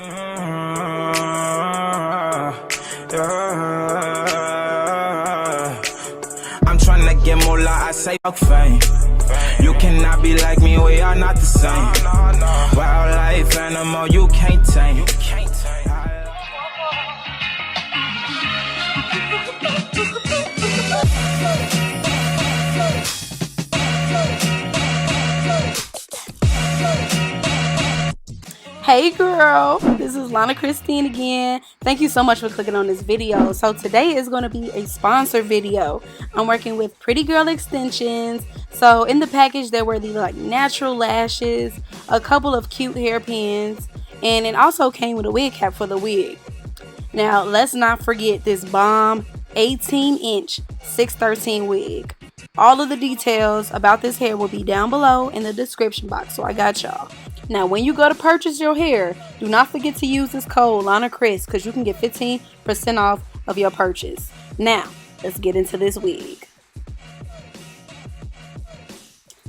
I'm trying to get more like I say fuck fame. You cannot be like me, we are not the same. Wildlife animal, you can't tame. Hey girl, this is Lana Christine again. Thank you so much for clicking on this video. So today is going to be a sponsored video. I'm working with Pretty Girl Extensions. So in the package there were these like natural lashes, a couple of cute hairpins, and it also came with a wig cap for the wig. Now let's not forget this bomb 18-inch 613 wig. All of the details about this hair will be down below in the description box, so I got y'all. Now when you go to purchase your hair, do not forget to use this code LanaChris because you can get 15% off of your purchase. Now let's get into this wig.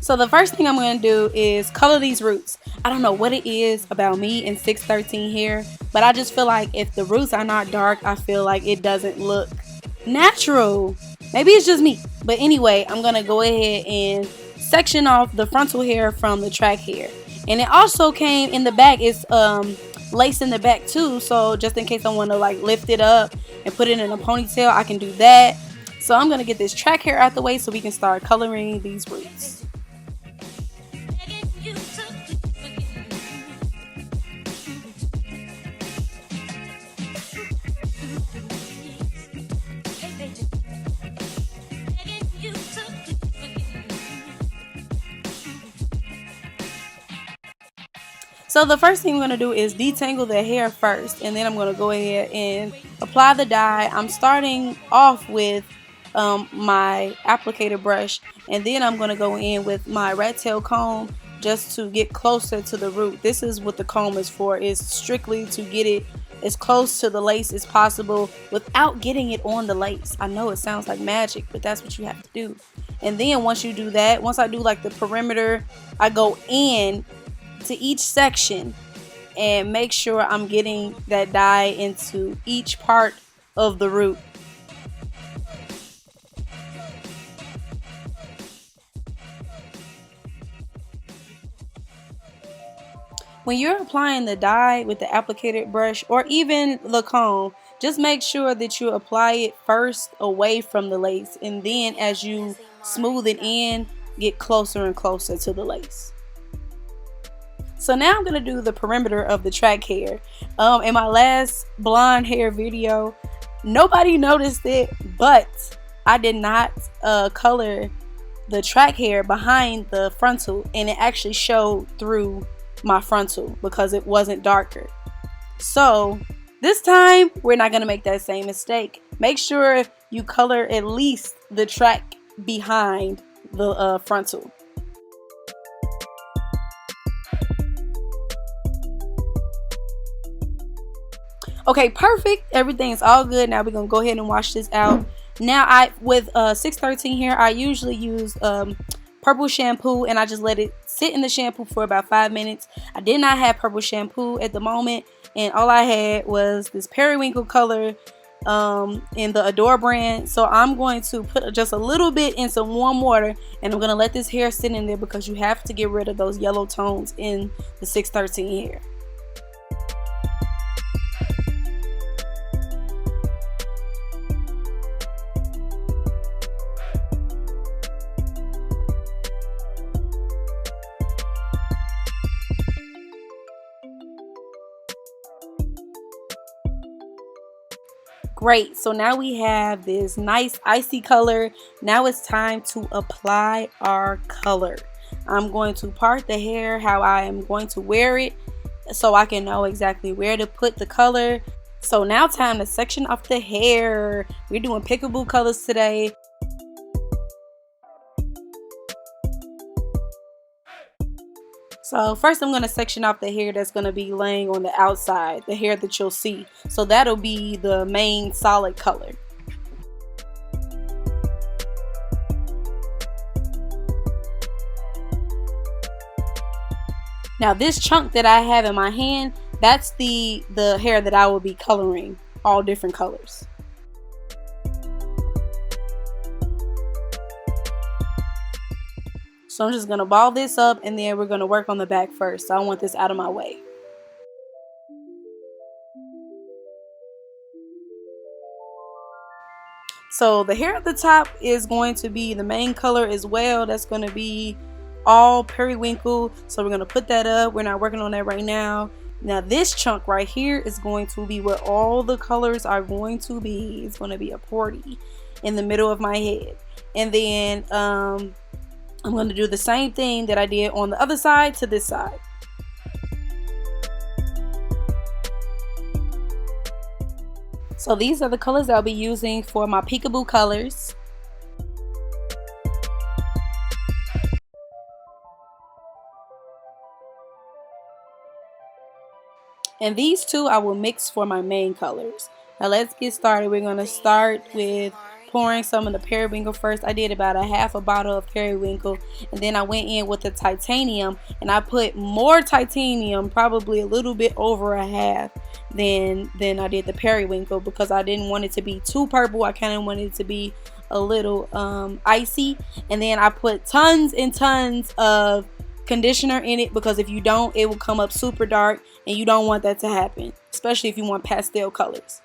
So the first thing I'm going to do is color these roots. I don't know what it is about me and 613 hair, but I just feel like if the roots are not dark, I feel like it doesn't look natural. Maybe it's just me. But anyway, I'm going to go ahead and section off the frontal hair from the track hair. And it also came in the back. It's lace in the back too. So just in case I want to like lift it up and put it in a ponytail, I can do that. So I'm going to get this track hair out the way so we can start coloring these roots. So the first thing I'm going to do is detangle the hair first, and then I'm going to go ahead and apply the dye. I'm starting off with my applicator brush, and then I'm going to go in with my rat tail comb just to get closer to the root. This is what the comb is for. It's strictly to get it as close to the lace as possible without getting it on the lace. I know it sounds like magic, but that's what you have to do. And then once you do that, once I do like the perimeter, I go in to each section and make sure I'm getting that dye into each part of the root. When you're applying the dye with the applicator brush or even the comb, just make sure that you apply it first away from the lace, and then as you smooth it in, get closer and closer to the lace. So now I'm going to do the perimeter of the track hair. In my last blonde hair video, nobody noticed it, but I did not color the track hair behind the frontal, and it actually showed through my frontal because it wasn't darker. So this time we're not going to make that same mistake. Make sure you color at least the track behind the frontal. Okay, perfect. Everything's all good. Now we're gonna go ahead and wash this out. Now with 613 hair, I usually use purple shampoo, and I just let it sit in the shampoo for about 5 minutes. I did not have purple shampoo at the moment, and all I had was this periwinkle color in the Adore brand. So I'm going to put just a little bit in some warm water, and I'm gonna let this hair sit in there because you have to get rid of those yellow tones in the 613 hair. Great, so now we have this nice icy color. Now it's time to apply our color. I'm going to part the hair how I am going to wear it so I can know exactly where to put the color. So now time to section off the hair. We're doing Peekaboo colors today. So first I'm going to section off the hair that's going to be laying on the outside, the hair that you'll see. So that'll be the main solid color. Now this chunk that I have in my hand, that's the hair that I will be coloring, all different colors. So I'm just gonna ball this up, and then we're gonna work on the back first. So I want this out of my way. So the hair at the top is going to be the main color as well. That's going to be all periwinkle. So we're going to put that up. We're not working on that right now. Now this chunk right here is going to be where all the colors are going to be. It's going to be a party in the middle of my head. And then I'm going to do the same thing that I did on the other side to this side. So these are the colors I'll be using for my Peekaboo colors. And these two I will mix for my main colors. Now let's get started. We're going to start with pouring some of the periwinkle first. I did about a bottle of periwinkle, and then I went in with the titanium, and I put more titanium, probably a little bit over a half than I did the periwinkle, because I didn't want it to be too purple. I kind of wanted it to be a little icy. And then I put tons and tons of conditioner in it, because if you don't, it will come up super dark, and you don't want that to happen, especially if you want pastel colors.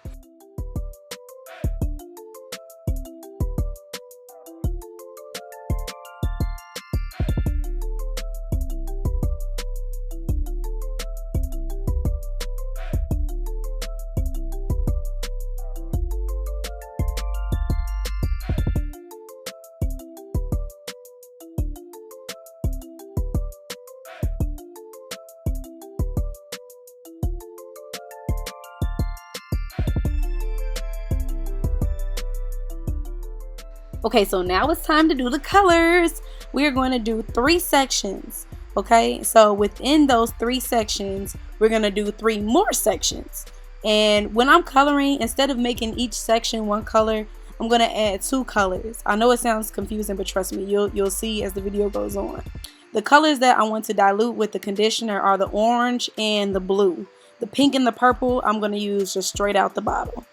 Okay, so now it's time to do the colors. We're going to do 3 sections. Okay, so within those 3 sections, we're going to do 3 more sections. And when I'm coloring, instead of making each section one color, I'm going to add 2 colors. I know it sounds confusing, but trust me, you'll see as the video goes on. The colors that I want to dilute with the conditioner are the orange and the blue. The pink and the purple I'm going to use just straight out the bottle.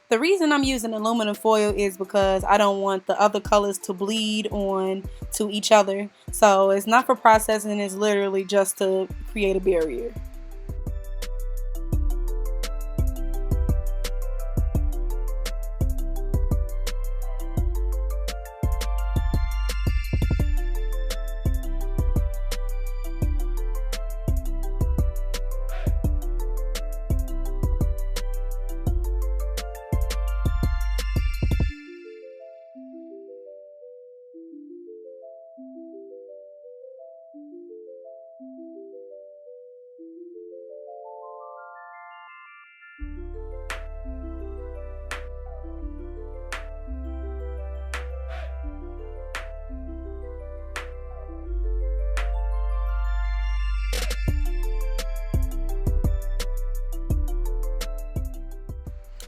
The reason I'm using aluminum foil is because I don't want the other colors to bleed on to each other. So it's not for processing, it's literally just to create a barrier.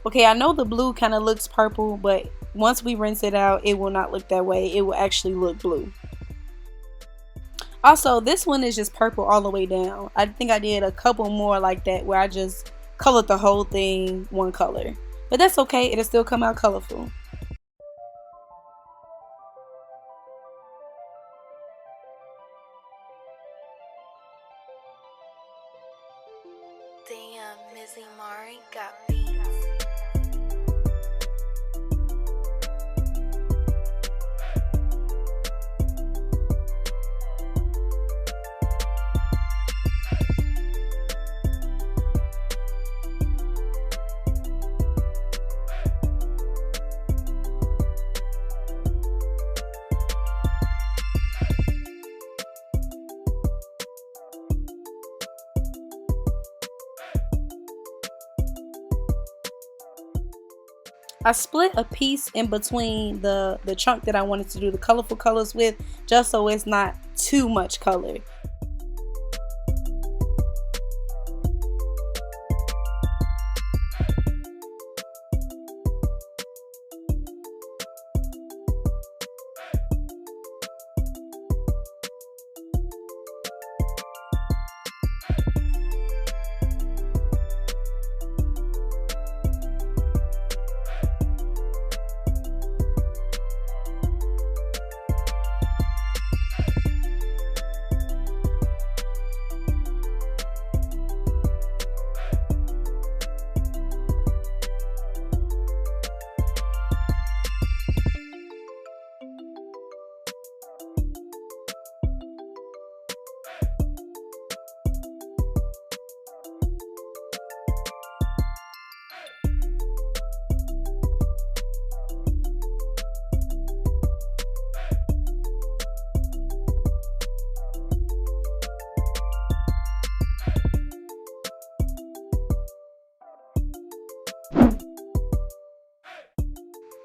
Okay, I know the blue kind of looks purple, but once we rinse it out, it will not look that way. It will actually look blue. Also, this one is just purple all the way down. I think I did a couple more like that where I just colored the whole thing one color. But that's okay, it'll still come out colorful. Damn, Mizzy Mari got beats. I split a piece in between the chunk that I wanted to do the colorful colors with, just so it's not too much color.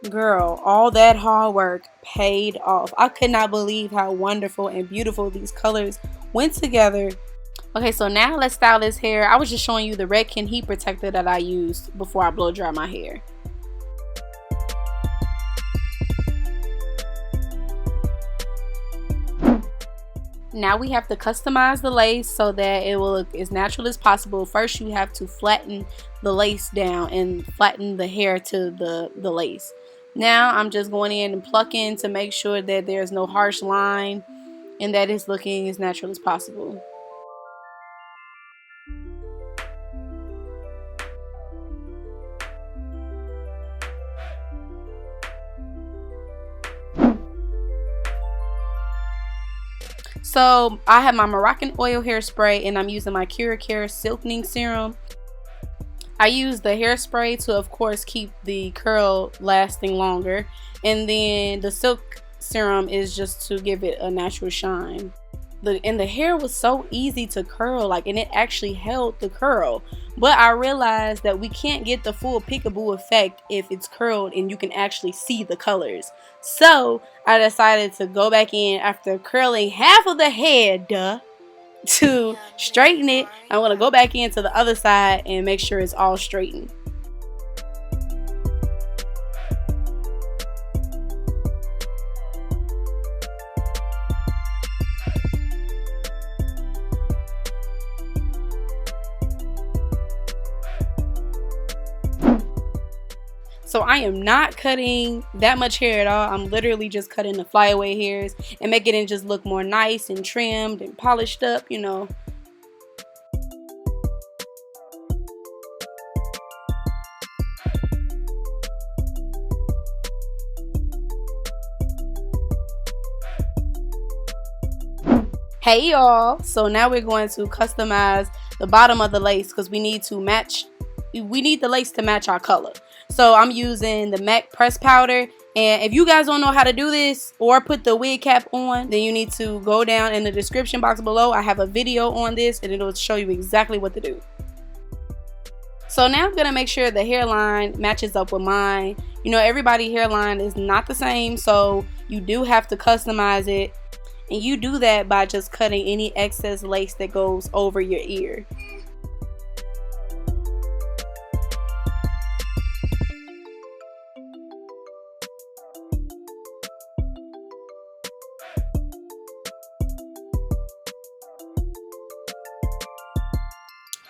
Girl, all that hard work paid off. I could not believe how wonderful and beautiful these colors went together. Okay, so now let's style this hair. I was just showing you the Redken heat protector that I used before I blow dry my hair. Now we have to customize the lace so that it will look as natural as possible. First, you have to flatten the lace down and flatten the hair to the lace. Now I'm just going in and plucking to make sure that there's no harsh line and that it's looking as natural as possible. So I have my Moroccan Oil Hairspray and I'm using my Kera silkening serum. I use the hairspray to, of course, keep the curl lasting longer, and then the silk serum is just to give it a natural shine. And the hair was so easy to curl, and it actually held the curl. But I realized that we can't get the full peekaboo effect if it's curled and you can actually see the colors. So I decided to go back in after curling half of the head, to straighten it. I'm going to go back into the other side and make sure it's all straightened. So I am not cutting that much hair at all. I'm literally just cutting the flyaway hairs and making it just look more nice and trimmed and polished up, you know. Hey y'all, so now we're going to customize the bottom of the lace because we need the lace to match our color. So I'm using the MAC press powder, and if you guys don't know how to do this or put the wig cap on, then you need to go down in the description box below. I have a video on this and it'll show you exactly what to do. So now I'm gonna make sure the hairline matches up with mine. You know, everybody's hairline is not the same, so you do have to customize it, and you do that by just cutting any excess lace that goes over your ear.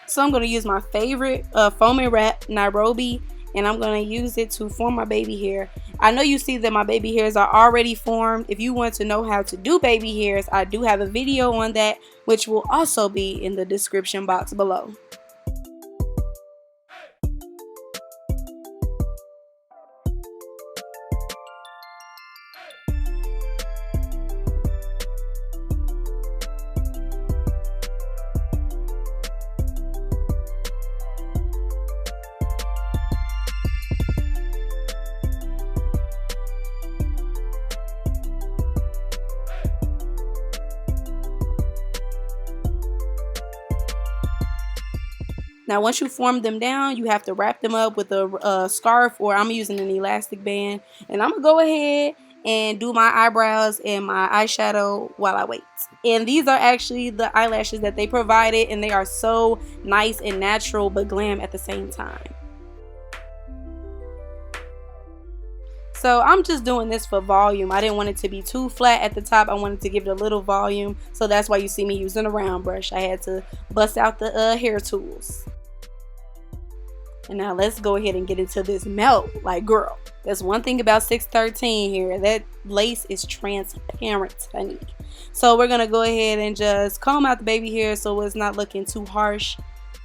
So I'm going to use my favorite foaming wrap, Nairobi, and I'm going to use it to form my baby hair. I know you see that my baby hairs are already formed. If you want to know how to do baby hairs, I do have a video on that, which will also be in the description box below. Now once you form them down, you have to wrap them up with a scarf, or I'm using an elastic band. And I'm going to go ahead and do my eyebrows and my eyeshadow while I wait. And these are actually the eyelashes that they provided, and they are so nice and natural but glam at the same time. So I'm just doing this for volume. I didn't want it to be too flat at the top. I wanted to give it a little volume. So that's why you see me using a round brush. I had to bust out the hair tools. And now let's go ahead and get into this melt. Like, girl, that's one thing about 613 here. That lace is transparent, honey. So we're going to go ahead and just comb out the baby hair so it's not looking too harsh.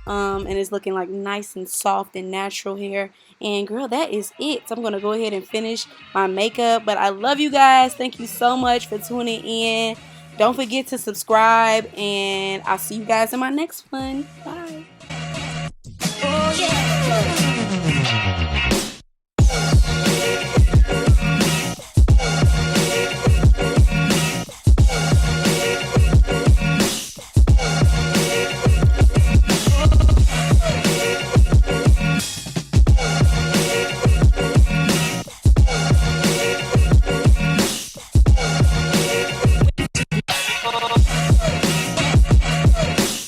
And it's looking like nice and soft and natural hair. And girl, that is it. So I'm going to go ahead and finish my makeup. But I love you guys. Thank you so much for tuning in. Don't forget to subscribe. And I'll see you guys in my next one. Bye.